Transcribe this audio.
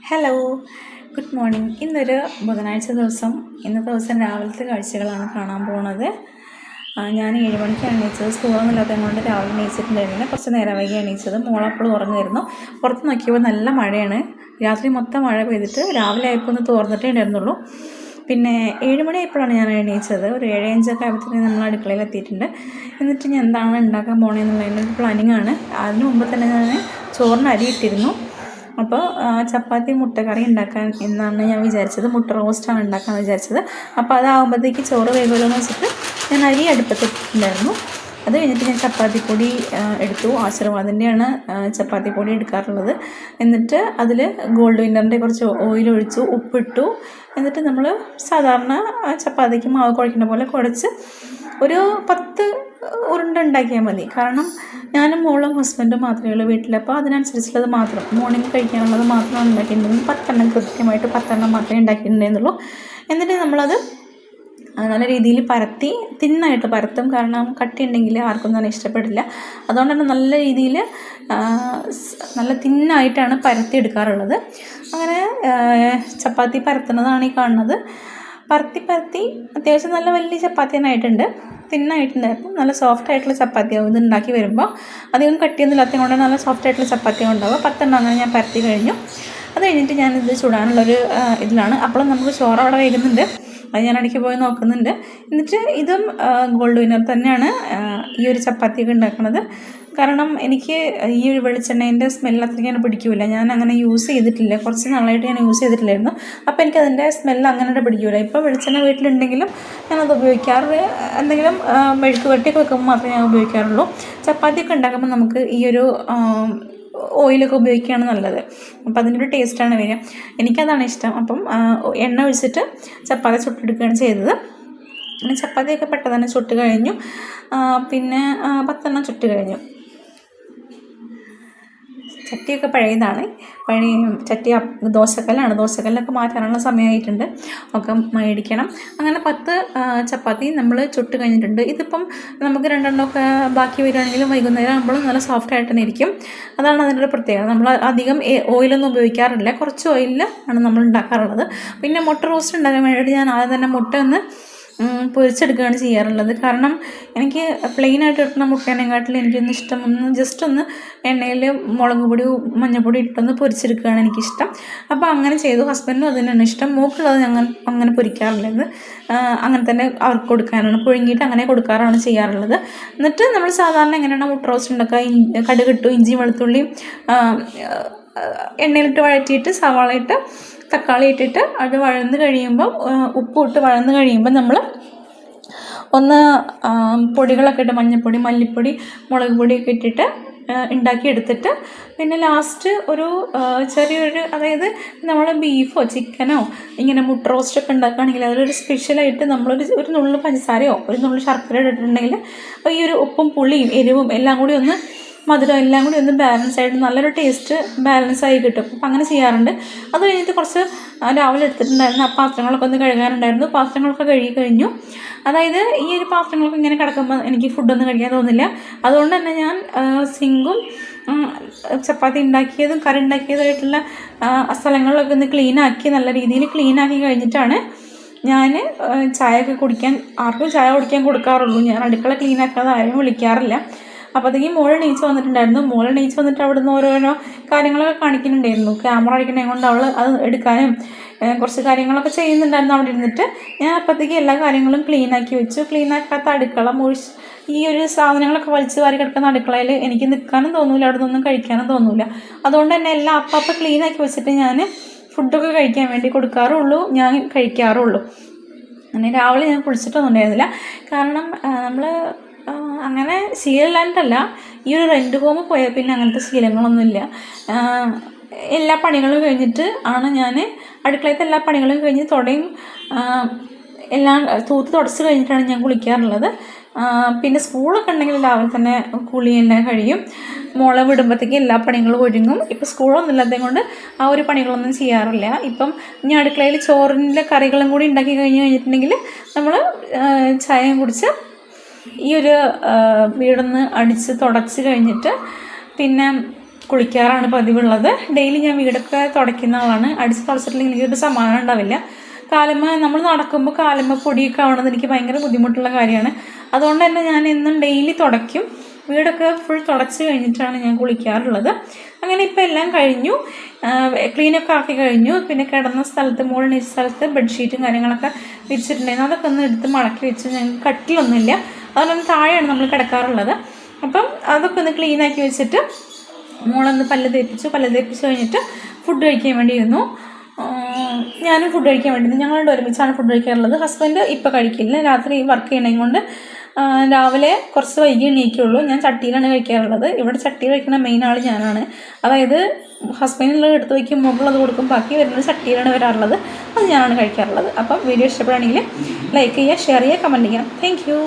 Hello, good morning. ഇന്നൊരു ബുധനാഴ്ച ദിവസം. ഇന്നത്തെ ദിവസം രാവിലത്തെ കാഴ്ചകളാണ് കാണാൻ പോണത്. ഞാൻ 7 മണിക്കാണ് എണീച്ചത്. സ്കൂളൊന്നും ഇല്ലാത്തത് കൊണ്ട് രാവിലെ എണീച്ചിട്ടുണ്ടായിരുന്നില്ല. കുറച്ച് നേരം വൈകി എണീച്ചത്. മോളപ്പോൾ ഉറങ്ങുമായിരുന്നു. പുറത്ത് നോക്കിയപ്പോൾ നല്ല മഴയാണ്. രാത്രി മൊത്തം മഴ പെയ്തിട്ട് രാവിലെ ആയപ്പോൾ ഒന്ന് തോർന്നിട്ടേ ഉണ്ടായിരുന്നുള്ളൂ. പിന്നെ 7 മണിയായപ്പോഴാണ് ഞാൻ എണീച്ചത്. ഒരു 7:05 ആയപ്പോഴത്തേക്കും നമ്മൾ അടുക്കളയിൽ എത്തിയിട്ടുണ്ട്. എന്നിട്ട് ഞാൻ എന്താണ് ഉണ്ടാക്കാൻ പോകണമെന്നുള്ളതിൻ്റെ ഒരു പ്ലാനിങ് ആണ്. അതിന് മുമ്പ് തന്നെ ഞാൻ ചോറിന് അരി ഇട്ടിരുന്നു. അപ്പോൾ ചപ്പാത്തി മുട്ടക്കറി ഉണ്ടാക്കാൻ എന്നാണ് ഞാൻ വിചാരിച്ചത്. മുട്ട റോസ്റ്റാണ് ഉണ്ടാക്കാമെന്ന് വിചാരിച്ചത്. അപ്പോൾ അതാകുമ്പോഴത്തേക്ക് ചോറ് വേകുമല്ലോ എന്ന് വെച്ചിട്ട് ഞാൻ അരി അടുപ്പത്തിട്ടുണ്ടായിരുന്നു. അത് കഴിഞ്ഞിട്ട് ഞാൻ ചപ്പാത്തിപ്പൊടി എടുത്തു. ആശീർവാദിൻ്റെയാണ് ചപ്പാത്തിപ്പൊടി എടുക്കാറുള്ളത്. എന്നിട്ട് അതിൽ ഗോൾഡ് വിന്നറിൻ്റെ കുറച്ച് ഓയിൽ ഒഴിച്ചു, ഉപ്പിട്ടു. എന്നിട്ട് നമ്മൾ സാധാരണ ചപ്പാത്തിക്ക് മാവ് കുഴക്കുന്ന പോലെ കുഴച്ച് ഒരു 10 ഉരുണ്ട ഉണ്ടാക്കിയാൽ മതി. കാരണം ഞാനും മോളും ഹസ്ബൻഡും മാത്രമേ ഉള്ളൂ വീട്ടിൽ. അപ്പോൾ അതിനനുസരിച്ചുള്ളത് മാത്രം മോർണിംഗ് കഴിക്കാനുള്ളത് മാത്രമാണ് ഉണ്ടാക്കിയിട്ടുണ്ടെങ്കിൽ 10 കൃത്യമായിട്ട് 10 മാത്രമേ ഉണ്ടാക്കിയിട്ടുണ്ടായിരുന്നുള്ളൂ. എന്നിട്ട് നമ്മളത് നല്ല രീതിയിൽ പരത്തി തിന്നായിട്ട് പരത്തും. കാരണം കട്ടി ഉണ്ടെങ്കിൽ ആർക്കും തന്നെ ഇഷ്ടപ്പെടില്ല. അതുകൊണ്ട് തന്നെ നല്ല രീതിയിൽ നല്ല തിന്നായിട്ടാണ് പരത്തി എടുക്കാറുള്ളത്. അങ്ങനെ ചപ്പാത്തി പരത്തുന്നതാണ് ഈ കാണുന്നത്. പരത്തി അത്യാവശ്യം നല്ല വലിയ ചപ്പാത്തി തന്നെ ആയിട്ടുണ്ട്. തിന്നായിട്ടുണ്ടായിരുന്നു. നല്ല സോഫ്റ്റ് ആയിട്ടുള്ള ചപ്പാത്തിയാവും ഇത് ഉണ്ടാക്കി വരുമ്പോൾ. അധികം കട്ടിയൊന്നും ഇല്ലാത്തത് കൊണ്ട് നല്ല സോഫ്റ്റ് ആയിട്ടുള്ള ചപ്പാത്തിയാണ് ഉണ്ടാവുക. 10 അങ്ങനെ ഞാൻ പരത്തി കഴിഞ്ഞു. അത് കഴിഞ്ഞിട്ട് ഞാനിത് ചുടാനുള്ളൊരു ഇതിലാണ്. അപ്പോഴും നമുക്ക് ചോറ് അവിടെ വേകുന്നുണ്ട്. അത് ഞാൻ ഇടയ്ക്ക് പോയി നോക്കുന്നുണ്ട്. എന്നിട്ട് ഇതും ഗോൾഡ് വിന്നർ തന്നെയാണ് ഈ ഒരു ചപ്പാത്തിയൊക്കെ ഉണ്ടാക്കുന്നത്. കാരണം എനിക്ക് ഈ ഒരു വെളിച്ചെണ്ണേൻ്റെ സ്മെല്ല് അത്രയ്ക്ക് പിടിക്കില്ല. ഞാൻ അങ്ങനെ യൂസ് ചെയ്തിട്ടില്ല. കുറച്ച് നാളായിട്ട് ഞാൻ യൂസ് ചെയ്തിട്ടില്ലായിരുന്നു. അപ്പോൾ എനിക്കതിൻ്റെ സ്മെല്ല് അങ്ങനെ പിടിക്കില്ല. ഇപ്പോൾ വെളിച്ചെണ്ണ വീട്ടിലുണ്ടെങ്കിലും ഞാനത് ഉപയോഗിക്കാറ്. എന്തെങ്കിലും മെഴുക്ക് വരട്ടിയൊക്കെ വെക്കുമ്പോൾ മാത്രമേ ഞാൻ ഉപയോഗിക്കാറുള്ളൂ. ചപ്പാത്തിയൊക്കെ ഉണ്ടാക്കുമ്പോൾ നമുക്ക് ഈ ഒരു ഓയിലൊക്കെ ഉപയോഗിക്കുകയാണ് നല്ലത്. അപ്പോൾ അതിൻ്റെ ഒരു ടേസ്റ്റാണ് വരിക. എനിക്കതാണ് ഇഷ്ടം. അപ്പം എണ്ണ ഒഴിച്ചിട്ട് ചപ്പാത്തി ചുട്ടെടുക്കുകയാണ് ചെയ്തത്. പിന്നെ ചപ്പാത്തിയൊക്കെ പെട്ടെന്ന് തന്നെ ചുട്ട് കഴിഞ്ഞു. പിന്നെ 10 ചുട്ട് കഴിഞ്ഞു. ചട്ടിയൊക്കെ പഴയതാണ്. പഴയ ചട്ടി ദോശക്കല്ലൊക്കെ മാറ്റാനുള്ള സമയമായിട്ടുണ്ട്. ഒക്കെ മേടിക്കണം. അങ്ങനെ 10 ചപ്പാത്തി നമ്മൾ ചുട്ട് കഴിഞ്ഞിട്ടുണ്ട്. ഇതിപ്പം നമുക്ക് 2 ബാക്കി വരികയാണെങ്കിലും വൈകുന്നേരം ആകുമ്പോൾ നല്ല സോഫ്റ്റ് ആയിട്ട് തന്നെ ഇരിക്കും. അതാണ് അതിൻ്റെ ഒരു പ്രത്യേകത. നമ്മൾ അധികം ഓയിലൊന്നും ഉപയോഗിക്കാറില്ല. കുറച്ച് ഓയിലിൽ ആണ് നമ്മൾ ഉണ്ടാക്കാറുള്ളത്. പിന്നെ മുട്ട റോസ്റ്റ് ഉണ്ടാക്കാൻ വേണ്ടിയിട്ട് ഞാൻ ആദ്യം തന്നെ മുട്ട ഒന്ന് പൊരിച്ചെടുക്കുകയാണ് ചെയ്യാറുള്ളത്. കാരണം എനിക്ക് പ്ലെയിനായിട്ട് കിട്ടുന്ന മുട്ടേനെക്കാട്ടിൽ എനിക്കൊന്ന് ഇഷ്ടം ജസ്റ്റ് ഒന്ന് എണ്ണയിൽ മുളക് പൊടി മഞ്ഞൾപ്പൊടി ഇട്ടൊന്ന് പൊരിച്ചെടുക്കുകയാണ് എനിക്കിഷ്ടം. അപ്പോൾ അങ്ങനെ ചെയ്തു. ഹസ്ബൻഡിനും അത് തന്നെയാണ് ഇഷ്ടം. മൂക്കുള്ളത് ഞങ്ങൾ അങ്ങനെ പൊരിക്കാറില്ല. അങ്ങനെ തന്നെ അവർക്ക് കൊടുക്കാനാണ്, പുഴുങ്ങിയിട്ട് അങ്ങനെ കൊടുക്കാറാണ് ചെയ്യാറുള്ളത്. എന്നിട്ട് നമ്മൾ സാധാരണ എങ്ങനെയാണ് മുട്ട റോസ്റ്റ് ഉണ്ടാക്കുക, കടുകിട്ടു, ഇഞ്ചിയും വെളുത്തുള്ളിയും എണ്ണയിലിട്ട് വഴറ്റിയിട്ട് സവാള ഇട്ട് തക്കാളി ഇട്ടിട്ട് അത് വഴന്ന് കഴിയുമ്പം ഉപ്പിട്ട് വഴന്ന് കഴിയുമ്പോൾ നമ്മൾ ഒന്ന് പൊടികളൊക്കെ ഇട്ട് മഞ്ഞൾപ്പൊടി, മല്ലിപ്പൊടി, മുളക് പൊടിയൊക്കെ ഇട്ടിട്ട് ഉണ്ടാക്കിയെടുത്തിട്ട് പിന്നെ ലാസ്റ്റ് ഒരു ചെറിയൊരു, അതായത് നമ്മൾ ബീഫോ ചിക്കനോ ഇങ്ങനെ മുട്ട റോസ്റ്റൊക്കെ ഉണ്ടാക്കുകയാണെങ്കിൽ അതിലൊരു സ്പെഷ്യലായിട്ട് ഒരു നുള്ളു പഞ്ചസാരയോ ഒരു നുള്ളു ശർക്കര ഇട്ടിട്ടുണ്ടെങ്കിൽ ഈ ഒരു ഉപ്പും പുളിയും എരിവും എല്ലാം കൂടി ഒന്ന് മധുരം എല്ലാം കൂടി ഒന്ന് ബാലൻസ് ആയിട്ട് നല്ലൊരു ടേസ്റ്റ് ബാലൻസായി കിട്ടും. അപ്പം അങ്ങനെ ചെയ്യാറുണ്ട്. അത് കഴിഞ്ഞിട്ട് കുറച്ച് രാവിലെ എടുത്തിട്ടുണ്ടായിരുന്നു. ആ പാത്രങ്ങളൊക്കെ ഒന്ന് കഴുകാനുണ്ടായിരുന്നു. പാത്രങ്ങളൊക്കെ കഴുകി കഴിഞ്ഞു. അതായത് ഈ ഒരു പാത്രങ്ങളൊക്കെ ഇങ്ങനെ കിടക്കുമ്പോൾ എനിക്ക് ഫുഡൊന്നും കഴിക്കാൻ തോന്നില്ല. അതുകൊണ്ട് തന്നെ ഞാൻ സിങ്കും ചപ്പാത്തി ഉണ്ടാക്കിയതും കറി ഉണ്ടാക്കിയതായിട്ടുള്ള സ്ഥലങ്ങളിലൊക്കെ ഒന്ന് ക്ലീനാക്കി നല്ല രീതിയിൽ ക്ലീനാക്കി കഴിഞ്ഞിട്ടാണ് ഞാൻ ചായയൊക്കെ കുടിക്കാൻ, ആർക്കും ചായ കുടിക്കാൻ കൊടുക്കാറുള്ളൂ. ഞാൻ അടുക്കള ക്ലീനാക്കാതെ ആരെയും വിളിക്കാറില്ല. അപ്പോഴത്തേക്കും മോൾ എണീച്ച് വന്നിട്ടുണ്ടായിരുന്നു. മോൾ എണീച്ച് വന്നിട്ട് അവിടെ നിന്ന് ഓരോരോ കാര്യങ്ങളൊക്കെ കാണിക്കുന്നുണ്ടായിരുന്നു. ക്യാമറ അടിക്കണേ കൊണ്ട് അവൾ അത് എടുക്കാനും കുറച്ച് കാര്യങ്ങളൊക്കെ ചെയ്യുന്നുണ്ടായിരുന്നു അവിടെ ഇരുന്നിട്ട്. ഞാൻ അപ്പോഴത്തേക്ക് എല്ലാ കാര്യങ്ങളും ക്ലീനാക്കി വെച്ചു. ക്ലീനാക്കാത്ത അടുക്കള ഈ ഒരു സാധനങ്ങളൊക്കെ വലിച്ചു വാരി കിടക്കുന്ന അടുക്കളയിൽ എനിക്ക് നിൽക്കാനും തോന്നില്ല, അവിടെ നിന്നൊന്നും കഴിക്കാനും തോന്നില്ല. അതുകൊണ്ട് തന്നെ എല്ലാം അപ്പം ക്ലീനാക്കി വെച്ചിട്ട് ഞാൻ ഫുഡൊക്കെ കഴിക്കാൻ വേണ്ടി കൊടുക്കാറുള്ളൂ, ഞാൻ കഴിക്കാറുള്ളൂ. അങ്ങനെ രാവിലെ ഞാൻ കുളിച്ചിട്ടൊന്നും ഉണ്ടായിരുന്നില്ല. കാരണം നമ്മൾ അങ്ങനെ ശീലമില്ലാണ്ടല്ല, ഈ ഒരു റെൻ്റ് ഹോം പോയാൽ പിന്നെ അങ്ങനത്തെ ശീലങ്ങളൊന്നുമില്ല. എല്ലാ പണികളും കഴിഞ്ഞിട്ട് ആണ് ഞാൻ അടുക്കളയത്തെ എല്ലാ പണികളും കഴിഞ്ഞ് എല്ലാം തൂത്ത് തുടച്ച് കഴിഞ്ഞിട്ടാണ് ഞാൻ കുളിക്കാറുള്ളത്. പിന്നെ സ്കൂളൊക്കെ ഉണ്ടെങ്കിൽ രാവിലെ തന്നെ കുളിയെല്ലാം കഴിയും. മോളെ വിടുമ്പോഴത്തേക്ക് എല്ലാ പണികളും ഒരുങ്ങും. ഇപ്പം സ്കൂളൊന്നും ഇല്ലാത്തത് കൊണ്ട് ആ ഒരു പണികളൊന്നും ചെയ്യാറില്ല. ഇപ്പം ഇനി അടുക്കളയിൽ ചോറിൻ്റെ കറികളും കൂടി ഉണ്ടാക്കി കഴിഞ്ഞിട്ടുണ്ടെങ്കിൽ നമ്മൾ ചായയും കുടിച്ച് ഈ ഒരു വീടൊന്ന് അടിച്ച് തുടച്ച് കഴിഞ്ഞിട്ട് പിന്നെ കുളിക്കാറാണ് പതിവുള്ളത്. ഡെയിലി ഞാൻ വീടൊക്കെ തുടയ്ക്കുന്ന ആളാണ്. അടിച്ച് തുടച്ചിട്ടില്ലെങ്കിൽ എനിക്കൊരു സമാധാനം ഉണ്ടാവില്ല. നമ്മൾ നടക്കുമ്പോൾ കാലുമ്മ പൊടിയൊക്കെ ആവണത് എനിക്ക് ഭയങ്കര ബുദ്ധിമുട്ടുള്ള കാര്യമാണ്. അതുകൊണ്ട് തന്നെ ഞാൻ എന്നും ഡെയിലി തുടയ്ക്കും. വീടൊക്കെ ഫുൾ തുടച്ച് കഴിഞ്ഞിട്ടാണ് ഞാൻ കുളിക്കാറുള്ളത്. അങ്ങനെ ഇപ്പോൾ എല്ലാം കഴിഞ്ഞു, ക്ലീനൊക്കെ ആക്കി കഴിഞ്ഞു. പിന്നെ കിടന്ന സ്ഥലത്ത്, മുകളിൽ സ്ഥലത്ത് ബെഡ്ഷീറ്റും കാര്യങ്ങളൊക്കെ വിരിച്ചിട്ടുണ്ടായിരുന്നു. അതൊക്കെ ഒന്ന് എടുത്ത് മടക്കി വെച്ച്, ഞങ്ങൾക്ക് കട്ടിലൊന്നുമില്ല, അതുകൊണ്ട് താഴെയാണ് നമ്മൾ കിടക്കാറുള്ളത്. അപ്പം അതൊക്കെ ഒന്ന് ക്ലീനാക്കി വെച്ചിട്ട് മോളൊന്ന് പല്ല് തേപ്പിച്ച് കഴിഞ്ഞിട്ട് ഫുഡ് കഴിക്കാൻ വേണ്ടിയിരുന്നു. ഞാനും ഫുഡ് കഴിക്കാൻ വേണ്ടി, ഞങ്ങളുടെ ഒരുമിച്ചാണ് ഫുഡ് കഴിക്കാറുള്ളത്. ഹസ്ബൻഡ് ഇപ്പോൾ കഴിക്കില്ല, രാത്രി വർക്ക് ചെയ്യണത് കൊണ്ട് രാവിലെ കുറച്ച് വൈകി എണീക്കുള്ളൂ. ഞാൻ ചട്ടിയിലാണ് കഴിക്കാറുള്ളത്. ഇവിടെ ചട്ടി കഴിക്കുന്ന മെയിൻ ആൾ ഞാനാണ്. അതായത് ഹസ്ബൻഡിനുള്ളത് എടുത്ത് വയ്ക്കും, മുകളിൽ അത് കൊടുക്കും, ബാക്കി വരുന്നത് ചട്ടിയിലാണ് വരാറുള്ളത്. അത് ഞാനാണ് കഴിക്കാറുള്ളത്. അപ്പം വീഡിയോ ഇഷ്ടപ്പെടുകയാണെങ്കിൽ ലൈക്ക് ചെയ്യുക, ഷെയർ ചെയ്യുക, കമൻറ്റ് ചെയ്യുക. Thank you.